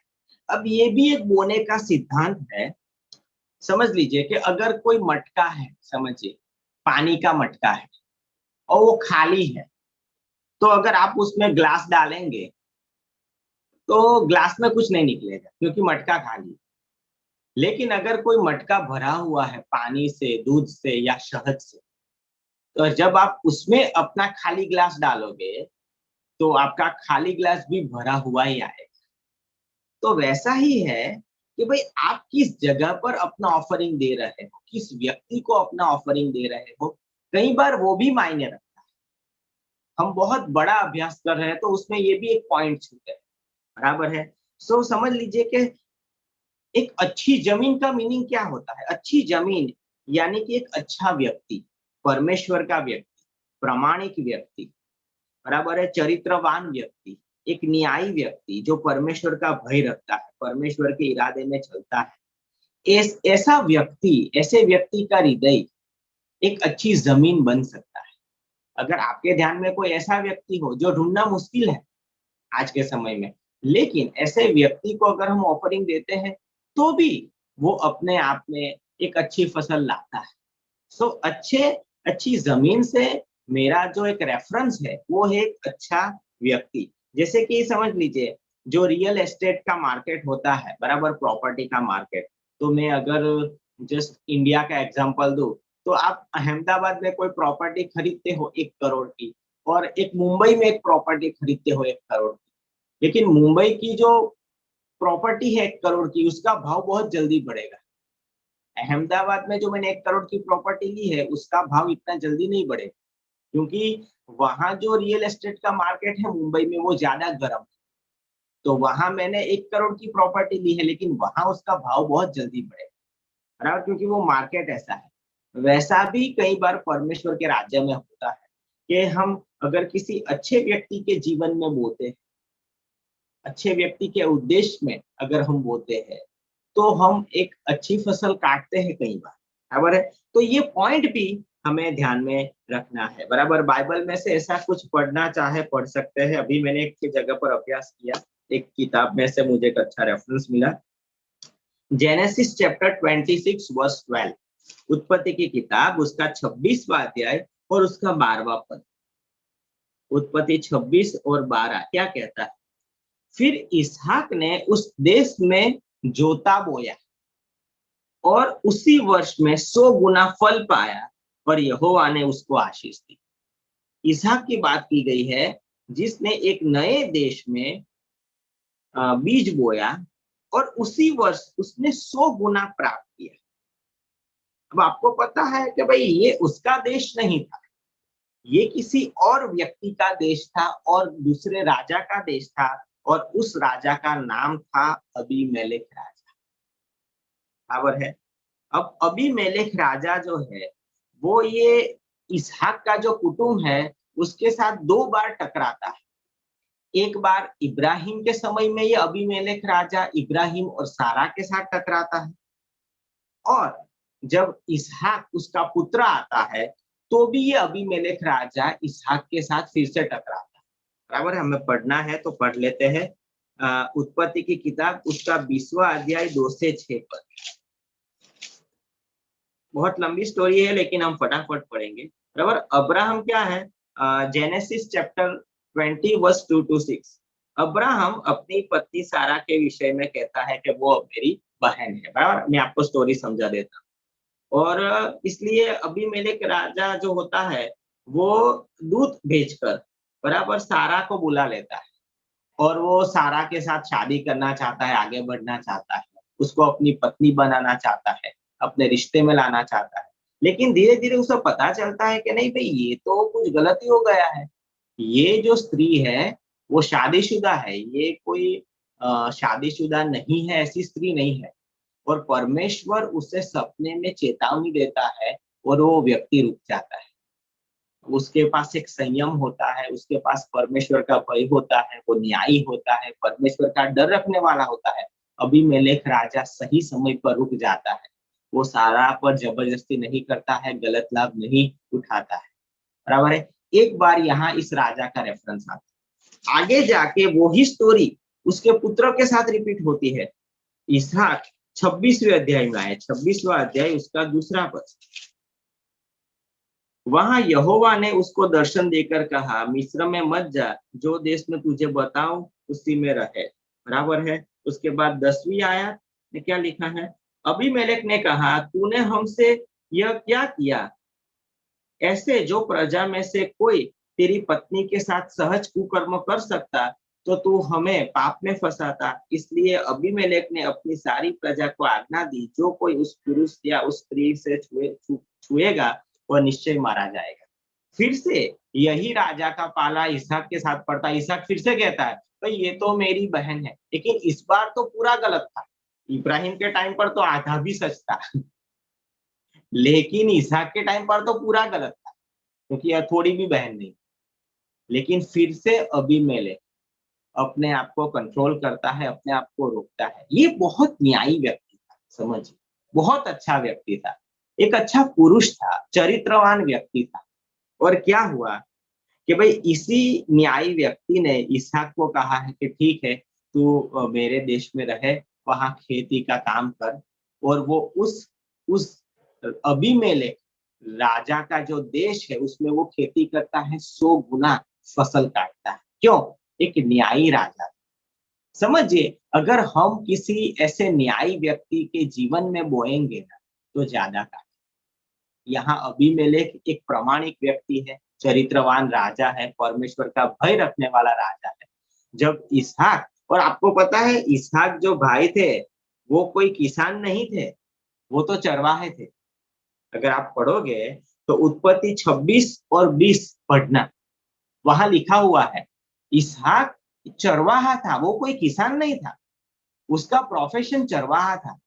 अब ये भी एक बोने का सिद्धांत है। समझ लीजिए कि अगर कोई मटका है, समझिए पानी का मटका है और वो खाली है, तो अगर आप उसमें ग्लास डालेंगे तो ग्लास में कुछ नहीं निकलेगा क्योंकि मटका खाली है। लेकिन अगर कोई मटका भरा हुआ है पानी से, दूध से या शहद से, तो जब आप उसमें अपना खाली ग्लास डालोगे तो आपका खाली ग्लास भी भरा हुआ ही आएगा। तो वैसा ही है कि भाई आप किस जगह पर अपना ऑफरिंग दे रहे हो, किस व्यक्ति को अपना ऑफरिंग दे रहे हो, कई बार वो भी मायने रखता है। हम बहुत बड़ा अभ्यास कर रहे हैं तो उसमें ये भी एक पॉइंट छूटे है, बराबर है। सो समझ लीजिए कि एक अच्छी जमीन का मीनिंग क्या होता है? अच्छी जमीन यानी कि एक अच्छा व्यक्ति, परमेश्वर का व्यक्ति, प्रामाणिक व्यक्ति, बराबर है, चरित्रवान व्यक्ति, एक न्यायी व्यक्ति जो परमेश्वर का भय रखता है, परमेश्वर के इरादे में चलता है। ऐसा व्यक्ति, ऐसे व्यक्ति का हृदय एक अच्छी जमीन बन सकता है। अगर आपके ध्यान में कोई ऐसा व्यक्ति हो जो ढूंढना मुश्किल है आज के समय में, लेकिन ऐसे व्यक्ति को अगर हम ऑफरिंग देते हैं तो भी वो अपने आप में एक अच्छी फसल लाता है। सो अच्छी जमीन से मेरा जो एक रेफरेंस है वो है एक अच्छा व्यक्ति, जैसे कि समझ लीजिए जो रियल एस्टेट का मार्केट होता है, बराबर, प्रॉपर्टी का मार्केट, तो मैं अगर जस्ट इंडिया का एग्जांपल दूं, तो आप अहमदाबाद में कोई प्रॉपर्टी खरीदते हो 1 करोड़ की, और एक मुंबई में एक प्रॉपर्टी खरीदते हो 1 करोड़ की, लेकिन मुंबई की जो प्रॉपर्टी है 1 करोड़ की, उसका भाव बहुत जल्दी बढ़ेगा। अहमदाबाद में जो मैंने 1 करोड़ की प्रॉपर्टी ली है, उसका भाव इतना जल्दी नहीं बढ़ेगा, क्योंकि वहां जो रियल एस्टेट का मार्केट है मुंबई में वो ज्यादा गर्म है। तो वहां मैंने 1 करोड़ की प्रॉपर्टी ली है, लेकिन वहां उसका भाव बहुत जल्दी बढ़ेगा, बराबर, क्योंकि वो मार्केट ऐसा है। वैसा भी कई बार परमेश्वर के राज्य में होता है कि हम अगर किसी अच्छे व्यक्ति के जीवन में बोते हैं, अच्छे व्यक्ति के उद्देश्य में अगर हम बोते हैं, तो हम एक अच्छी फसल काटते हैं कई बार, बराबर है। तो ये पॉइंट भी हमें ध्यान में रखना है, बराबर। बाइबल में से ऐसा कुछ पढ़ना चाहे पढ़ सकते हैं। अभी मैंने एक जगह पर अभ्यास किया, एक किताब में से मुझे एक अच्छा रेफरेंस मिला, जेनेसिस चैप्टर 26 वर्स 12, उत्पत्ति की किताब, उसका 26वां अध्याय और उसका 12वां पद। उत्पत्ति 26 और 12 क्या कहता है? फिर इसहाक ने उस देश में जोता बोया और उसी वर्ष में 100 गुना फल पाया, और यहोवा ने उसको आशीष दी। इसहाक की बात की गई है, जिसने एक नए देश में बीज बोया और उसी वर्ष उसने 100 गुना प्राप्त किया। अब आपको पता है कि भाई ये उसका देश नहीं था, ये किसी और व्यक्ति का देश था और दूसरे राजा का देश था, और उस राजा का नाम था अबीमेलेक राजा, बराबर है। अब अबीमेलेक राजा जो है, वो ये इसहाक का जो कुटुंब है उसके साथ 2 बार टकराता है। एक बार इब्राहिम के समय में ये अबीमेलेक राजा इब्राहिम और सारा के साथ टकराता है, और जब इसहाक उसका पुत्र आता है, तो भी ये अबीमेलेक राजा इसहाक के साथ फिर से टकराता है, बराबर है। हमें पढ़ना है तो पढ़ लेते हैं। उत्पत्ति की किताब, उसका 20वां अध्याय 2 से 6 पद। बहुत लंबी स्टोरी है, लेकिन हम फटाफट पढ़ेंगे, बराबर। अब्राहम क्या है? Genesis chapter 20 verse 2 to 6। Abraham अपनी पत्नी सारा के विषय में कहता है कि वो मेरी बहन है, बराबर। मैं आपको स्टोरी समझा देता हूँ। और इसलिए अबीमेलेक राजा जो होता है, वो दूत भेजकर, बराबर, सारा को बुला लेता है, और वो सारा के साथ शादी करना चाहता है, आगे बढ़ना चाहता है, उसको अपनी पत्नी बनाना चाहता है, अपने रिश्ते में लाना चाहता है। लेकिन धीरे-धीरे उसे पता चलता है कि नहीं भई, ये तो कुछ गलती हो गया है। ये जो स्त्री है वो शादीशुदा है, ये कोई शादीशुदा नहीं है, ऐसी स्त्री नहीं है। और परमेश्वर उसे सपने में चेतावनी देता है, और वो व्यक्ति रुक जाता है। उसके पास एक संयम होता है, उसके पास परमेश्वर का भय होता है, वो न्यायी होता है, परमेश्वर का डर रखने वाला होता है। अबीमेलेक राजा सही समय पर रुक जाता है, वो सारा पर जबरदस्ती नहीं करता है, गलत लाभ नहीं उठाता है, बराबर है। एक बार यहाँ इस राजा का रेफरेंस आता है, आगे जाके वही स्टोरी उसके पुत्रों के साथ रिपीट होती है। इसहाक 26वें अध्याय में आए, 26वां अध्याय उसका 2 पद। वहां यहोवा ने उसको दर्शन देकर कहा, मिस्र में मत जा, जो देश में तुझे बताऊं उसी में रहे, बराबर है। उसके बाद 10वीं आयत में क्या लिखा है? अबीमेलेक ने कहा, तूने हमसे यह क्या किया? ऐसे जो प्रजा में से कोई तेरी पत्नी के साथ सहज कुकर्म कर सकता, तो तू हमें पाप में फंसाता। इसलिए अबीमेलेक ने अपनी सारी प्रजा को आज्ञा दी, जो कोई उस पुरुष या उस स्त्री से छुएगा वह निश्चय मारा जाएगा। फिर से यही राजा का पाला इसहाक के साथ पड़ता है। इसहाक फिर से कहता है, भाई ये तो मेरी बहन है, लेकिन इस बार तो पूरा गलत था। इब्राहिम के टाइम पर तो आधा भी सच था, लेकिन इसहाक के टाइम पर तो पूरा गलत था, क्योंकि यह थोड़ी भी बहन नहीं। लेकिन फिर से अबीमेलेक अपने आप को कंट्रोल करता है, अपने आप को रोकता है। ये बहुत न्यायी व्यक्ति था, समझिए, बहुत अच्छा व्यक्ति था, एक अच्छा पुरुष था, चरित्रवान व्यक्ति था। और क्या हुआ कि भाई इसी न्यायी व्यक्ति ने इसहाक को कहा है कि ठीक है, तू मेरे देश में रहे, वहां खेती का काम कर। और वो उस अबीमेलेक राजा का जो देश है उसमें वो खेती करता है, 100 गुना फसल काटता है। क्यों? एक न्यायी राजा। समझिए, अगर हम किसी ऐसे न्यायी व्यक्ति के जीवन में बोएंगे ना, तो ज्यादा काटेंगे। यहाँ अबीमेलेक एक प्रामाणिक व्यक्ति है, चरित्रवान राजा है, परमेश्वर का भय रखने वाला राजा है। जब इसहाक, और आपको पता है इसहाक जो भाई थे, वो कोई किसान नहीं थे, वो तो चरवाहे थे। अगर आप पढ़ोगे तो उत्पत्ति 26 और 20 पढ़ना, वहां लिखा हुआ है इसहाक चरवाहा था, वो कोई किसान नहीं था। उसका प्रोफेशन चरवाहा था,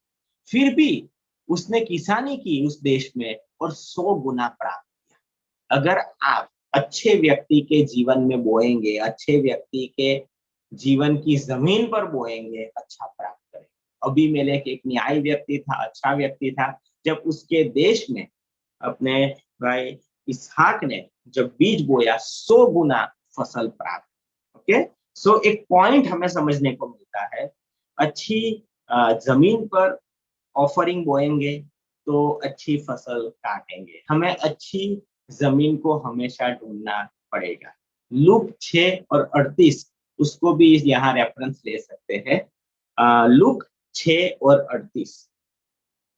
फिर भी उसने किसानी की उस देश में और 100 गुना प्राप्त किया। अगर आप अच्छे व्यक्ति के जीवन में बोएंगे, अच्छे व्यक्ति के जीवन की जमीन पर बोएंगे, अच्छा प्राप्त करेंगे। अबीमेलेक एक न्यायी व्यक्ति था, अच्छा व्यक्ति था। जब उसके देश में अपने भाई इसहाक ने जब बीज बोया, 100 गुना फसल प्राप्त। ओके, सो एक पॉइंट हमें समझने को मिलता है, अच्छी जमीन पर ऑफरिंग बोएंगे तो अच्छी फसल काटेंगे। हमें अच्छी जमीन को हमेशा ढूंढना पड़ेगा। लूक 6 और 38, उसको भी यहाँ रेफरेंस ले सकते हैं। लूक 6 और 38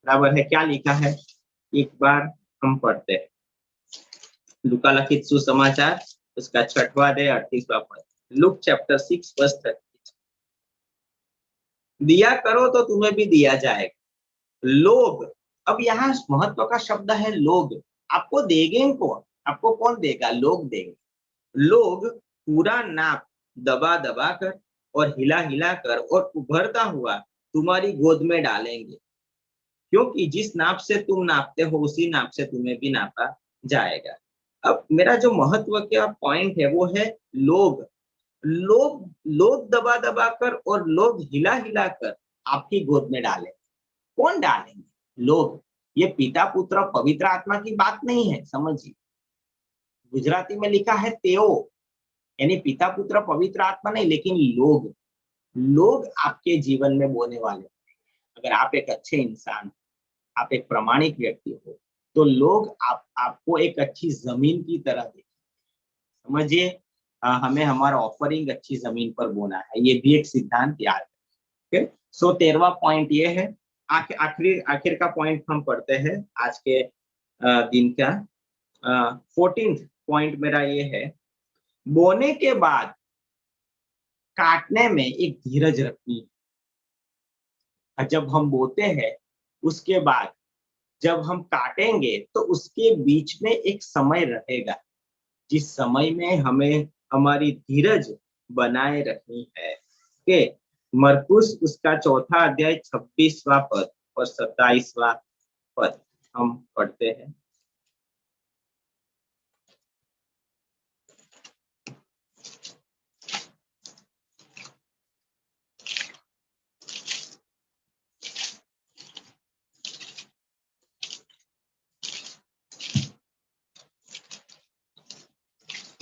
बराबर है, क्या लिखा है एक बार हम पढ़ते हैं। लूका लिखित सुसमाचार उसका 6वां अध्याय 38वां पद। Luke chapter 6 verse 30। दिया करो तो तुम्हें भी दिया जाएगा। लोग, अब यहाँ महत्व का शब्द है लोग। आपको देंगे कौन? आपको कौन देगा? लोग देंगे। लोग पूरा नाप दबा दबा कर और हिला हिला कर और उभरता हुआ तुम्हारी गोद में डालेंगे, क्योंकि जिस नाप से तुम नापते हो उसी नाप से तुम्हें भी नापा जाएगा। अब मेरा जो महत्व का पॉइंट है वो है लोग। लोग दबा दबा कर और लोग हिला हिला कर आपकी गोद में डालेंगे। कौन डालेंगे? लोग। ये पिता पुत्र पवित्र आत्मा की बात नहीं है, समझिए। गुजराती में लिखा है तेओ, यानी पिता पुत्र पवित्र आत्मा नहीं, लेकिन लोग आपके जीवन में बोने वाले। अगर आप एक अच्छे इंसान, आप एक प्रामाणिक व्यक्ति हो, तो लोग आपको एक अच्छी जमीन की तरह देखें। समझिए, हमें हमारा ऑफरिंग अच्छी जमीन पर बोना है, ये भी एक सिद्धांत याद है। सो 13वां पॉइंट ये है। आखिर का पॉइंट हम पढ़ते हैं आज के दिन का। 14th पॉइंट मेरा ये है, बोने के बाद काटने में एक धीरज रखनी है। जब हम बोते हैं उसके बाद जब हम काटेंगे तो उसके बीच में एक समय रहेगा, जिस समय में हमें हमारी धीरज बनाए रखनी है। के मरकुस उसका 4था अध्याय 26वां पद और 27वां पद हम पढ़ते हैं।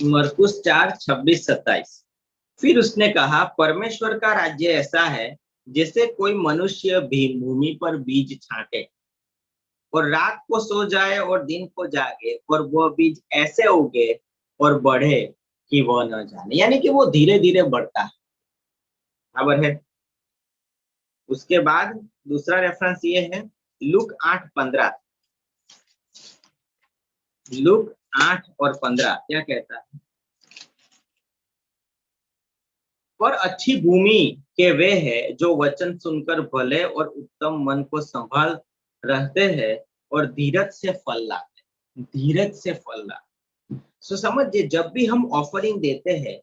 मरकुस 4:26-27। फिर उसने कहा, परमेश्वर का राज्य ऐसा है जैसे कोई मनुष्य भी भूमि पर बीज छांटे और रात को सो जाए और दिन को जागे, और वह बीज ऐसे उगे और बढ़े कि वह न जाने, यानी कि वो धीरे धीरे बढ़ता है। बराबर है। उसके बाद दूसरा रेफरेंस ये है, लूक 8:15। लूक 8 और 15 क्या कहता है? पर अच्छी भूमि के वे हैं जो वचन सुनकर भले और उत्तम मन को संभाल रहते हैं और धीरज से फल लाते हैं। धीरज से फल लाते। सो समझिए, जब भी हम ऑफरिंग देते हैं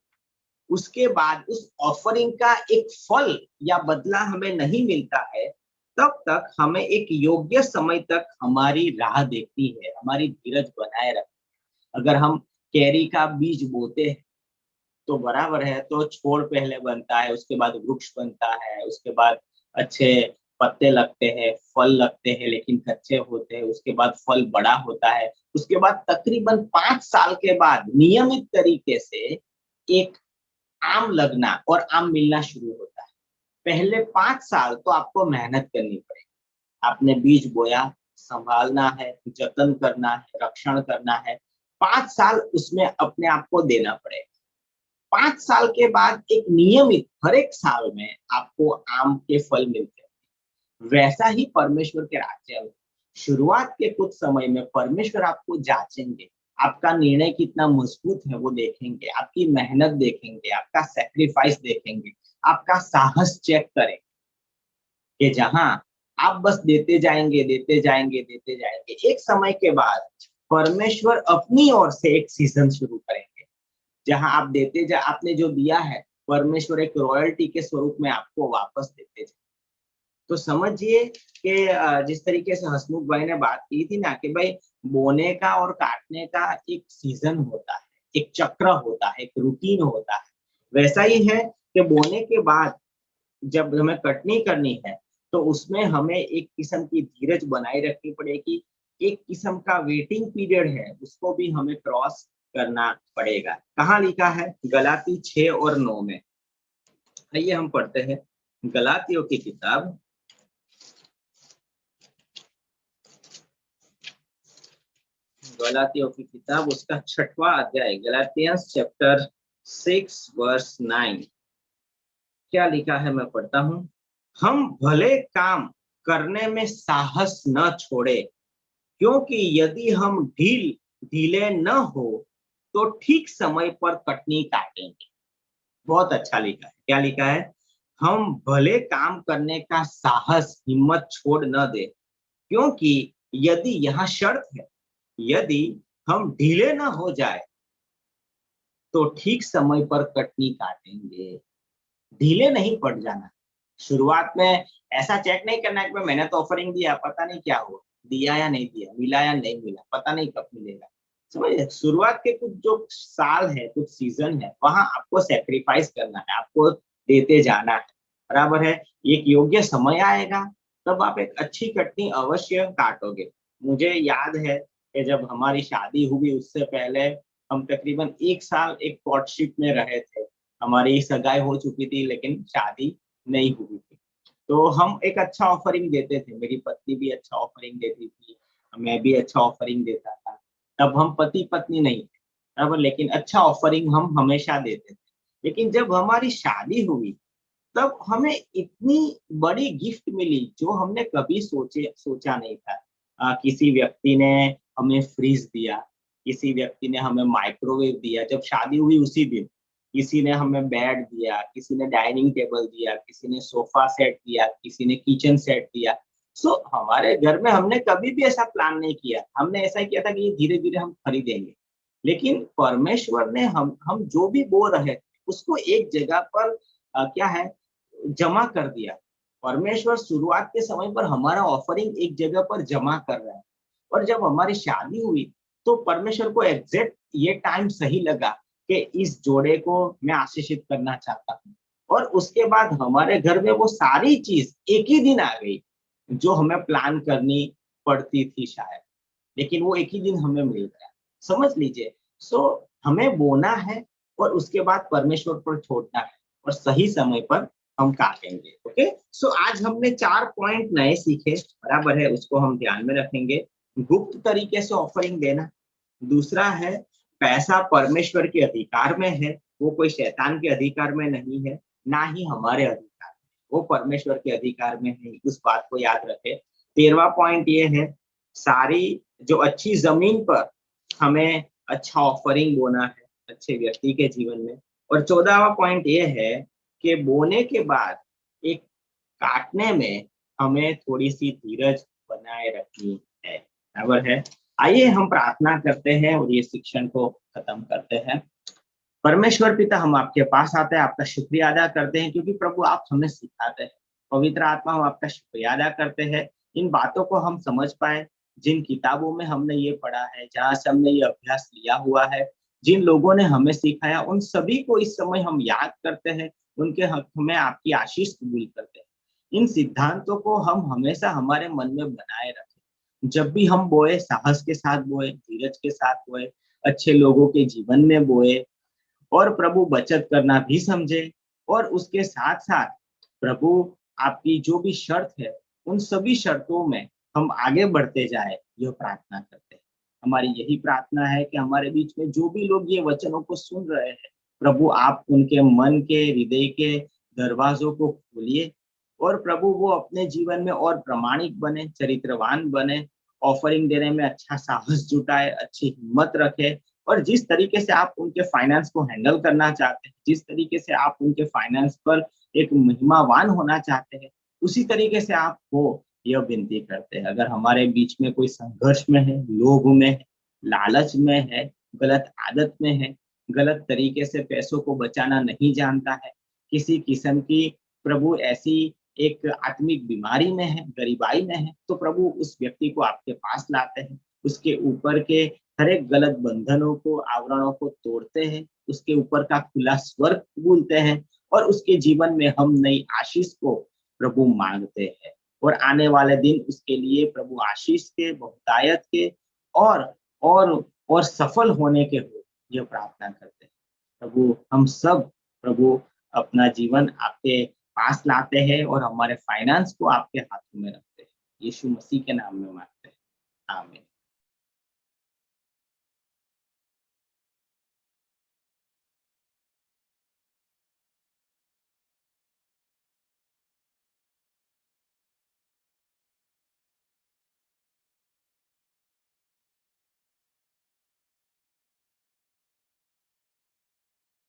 उसके बाद उस ऑफरिंग का एक फल या बदला हमें नहीं मिलता है, तब तक हमें एक योग्य समय तक हमारी राह देखती है, हमारी धीरज बनाए रख। अगर हम कैरी का बीज बोते हैं तो बराबर है, तो छोड़ पहले बनता है, उसके बाद वृक्ष बनता है, उसके बाद अच्छे पत्ते लगते हैं, फल लगते हैं लेकिन कच्चे होते हैं, उसके बाद फल बड़ा होता है, उसके बाद तकरीबन 5 साल के बाद नियमित तरीके से एक आम लगना और आम मिलना शुरू होता है। पहले 5 साल तो आपको मेहनत करनी पड़ेगी। आपने बीज बोया, संभालना है, जतन करना है, रक्षण करना है। 5 साल उसमें अपने आप को देना पड़ेगा। 5 साल के बाद एक नियमित हर एक साल में आपको आम के फल मिलते हैं। वैसा ही परमेश्वर के राज्य में शुरुआत के कुछ समय में परमेश्वर आपको जांचेंगे, आपका निर्णय कितना मजबूत है वो देखेंगे, आपकी मेहनत देखेंगे, आपका सैक्रिफाइस देखेंगे, आपका साहस चेक करेंगे कि जहां आप बस देते जाएंगे, देते जाएंगे, देते जाएंगे, एक समय के बाद परमेश्वर अपनी ओर से एक सीजन शुरू करेंगे जहां आप देते जा आपने जो दिया है, परमेश्वर एक रॉयल्टी के स्वरूप में आपको वापस देते जाए। तो समझिए कि जिस तरीके से हसमुख भाई ने बात की थी ना कि भाई बोने का और काटने का एक सीजन होता है, एक चक्र होता है, एक रूटीन होता है। वैसा ही है कि बोने के बाद जब हमें कटनी करनी है, तो उसमें हमें एक किस्म की धीरज बनाए रखनी पड़ेगी। एक किस्म का वेटिंग पीरियड है, उसको भी हमें क्रॉस करना पड़ेगा। कहाँ लिखा है? गलाती 6 और 9 में। आइए हम पढ़ते हैं गलातियों की किताब, गलातियों की किताब उसका 6वां अध्याय, गलातियंस चैप्टर 6 वर्स 9। क्या लिखा है मैं पढ़ता हूँ। हम भले काम करने में साहस न छोड़े, क्योंकि यदि हम ढीले न हो तो ठीक समय पर कटनी काटेंगे। बहुत अच्छा लिखा है। क्या लिखा है? हम भले काम करने का साहस हिम्मत छोड़ न दे, क्योंकि यदि यहाँ शर्त है, यदि हम ढीले न हो जाए तो ठीक समय पर कटनी काटेंगे। ढीले नहीं पड़ जाना। शुरुआत में ऐसा चेक नहीं करना है कि मैंने तो ऑफरिंग दिया, पता नहीं क्या हुआ, दिया या नहीं दिया, मिला या नहीं मिला, पता नहीं कब मिलेगा। समझे? शुरुआत के कुछ जो साल है, कुछ सीजन है, वहां आपको सेक्रीफाइस करना है, आपको देते जाना है। बराबर है? एक योग्य समय आएगा, तब आप एक अच्छी कटनी अवश्य काटोगे। मुझे याद है कि जब हमारी शादी हुई, उससे पहले हम तकरीबन 1 साल एक कोर्टशिप में रहे थे। हमारी सगाई हो चुकी थी, लेकिन शादी नहीं हुई थी। तो हम एक अच्छा ऑफरिंग देते थे, मेरी पत्नी भी अच्छा ऑफरिंग देती थी, मैं भी अच्छा ऑफरिंग देता था। तब हम पति-पत्नी नहीं थे, बराबर, लेकिन अच्छा ऑफरिंग हम हमेशा देते थे। लेकिन जब हमारी शादी हुई, तब हमें इतनी बड़ी गिफ्ट मिली जो हमने कभी सोचा नहीं था। किसी व्यक्ति ने हमें फ्रिज दिया, किसी व्यक्ति ने हमें माइक्रोवेव दिया जब शादी हुई उसी दिन। किसी ने हमें बेड दिया, किसी ने डाइनिंग टेबल दिया, किसी ने सोफा सेट दिया, किसी ने किचन सेट दिया। सो हमारे घर में हमने कभी भी ऐसा प्लान नहीं किया। हमने ऐसा किया था कि ये धीरे-धीरे हम खरीदेंगे। लेकिन परमेश्वर ने हम जो भी बो रहे थे, उसको एक जगह पर क्या है जमा कर दिया। परमेश्वर शुरुआत के समय पर हमारा ऑफरिंग एक जगह पर जमा कर रहा है। और जब हमारी शादी हुई, तो परमेश्वर को एग्जैक्ट ये टाइम सही लगा कि इस जोड़े को मैं आशीषित करना चाहता हूँ। और उसके बाद हमारे घर में वो सारी चीज एक ही दिन आ गई, जो हमें प्लान करनी पड़ती थी शायद, लेकिन वो एक ही दिन हमें मिल गया। समझ लीजिए। सो हमें बोना है और उसके बाद परमेश्वर पर छोड़ना है, और सही समय पर हम काटेंगे। ओके। सो आज हमने 4 पॉइंट नए सीखे, बराबर है, उसको हम ध्यान में रखेंगे। गुप्त तरीके से ऑफरिंग देना। दूसरा है, पैसा परमेश्वर के अधिकार में है, वो कोई शैतान के अधिकार में नहीं है, ना ही हमारे अधिकार में, वो परमेश्वर के अधिकार में है, उस बात को याद रखें। 13वां पॉइंट ये है, सारी जो अच्छी जमीन पर हमें अच्छा ऑफरिंग बोना है अच्छे व्यक्ति के जीवन में। और 14वां पॉइंट ये है कि बोने के बाद एक काटने में हमें थोड़ी-सी धीरज बनाए रखनी है, बराबर है? आइए हम प्रार्थना करते हैं और ये शिक्षण को खत्म करते हैं। परमेश्वर पिता, हम आपके पास आते हैं, आपका शुक्रिया अदा करते हैं क्योंकि प्रभु आप हमें सिखाते हैं। पवित्र आत्मा, हम आपका शुक्रिया अदा करते हैं, इन बातों को हम समझ पाए, जिन किताबों में हमने ये पढ़ा है, जहाँ से हमने ये अभ्यास लिया हुआ है, जिन लोगों ने हमें सिखाया, उन सभी को इस समय हम याद करते हैं, उनके हक में आपकी आशीष कबूल करते हैं। इन सिद्धांतों को हम हमेशा हमारे मन में बनाए रखें। जब भी हम बोए, साहस के साथ बोए, धीरज के साथ बोए, अच्छे लोगों के जीवन में बोए, और प्रभु बचत करना भी समझे, और उसके साथ-साथ प्रभु आपकी जो भी शर्त है, उन सभी शर्तों में हम आगे बढ़ते जाएँ, यह प्रार्थना करते हैं। हमारी यही प्रार्थना है कि हमारे बीच में जो भी लोग ये वचनों को सुन रहे हैं, प्रभु आप उनके मन के, हृदय के दरवाजों को खोलिए और प्रभु वो अपने जीवन में और प्रामाणिक बने, चरित्रवान बने, ऑफरिंग देने में अच्छा साहस जुटाए, अच्छी हिम्मत रखे और जिस तरीके से आप उनके फाइनेंस को हैंडल करना चाहते हैं, जिस तरीके से आप उनके फाइनेंस पर एक महिमावान होना चाहते हैं, उसी तरीके से आप हो, यह विनती करते हैं। अगर हमारे बीच में कोई संघर्ष में है, लोभ में है, लालच में है, गलत आदत में है, गलत तरीके से पैसों को बचाना नहीं जानता है, किसी किस्म की प्रभु ऐसी एक आत्मिक बीमारी में है, गरीबाई में है, तो प्रभु उस व्यक्ति को आपके पास लाते हैं। उसके ऊपर के हर एक गलत बंधनों को, आवरणों को तोड़ते हैं, उसके ऊपर का खुला स्वर्ग बोलते हैं और उसके जीवन में हम नई आशीष को प्रभु मांगते हैं। और आने वाले दिन उसके लिए प्रभु आशीष के, बहुतायत के और और और सफल होने के हो, ये प्रार्थना करते हैं। प्रभु हम सब प्रभु अपना जीवन आपके पास लाते हैं और हमारे फाइनेंस को आपके हाथों में रखते हैं। यीशु मसीह के नाम में मांगते हैं। आमीन।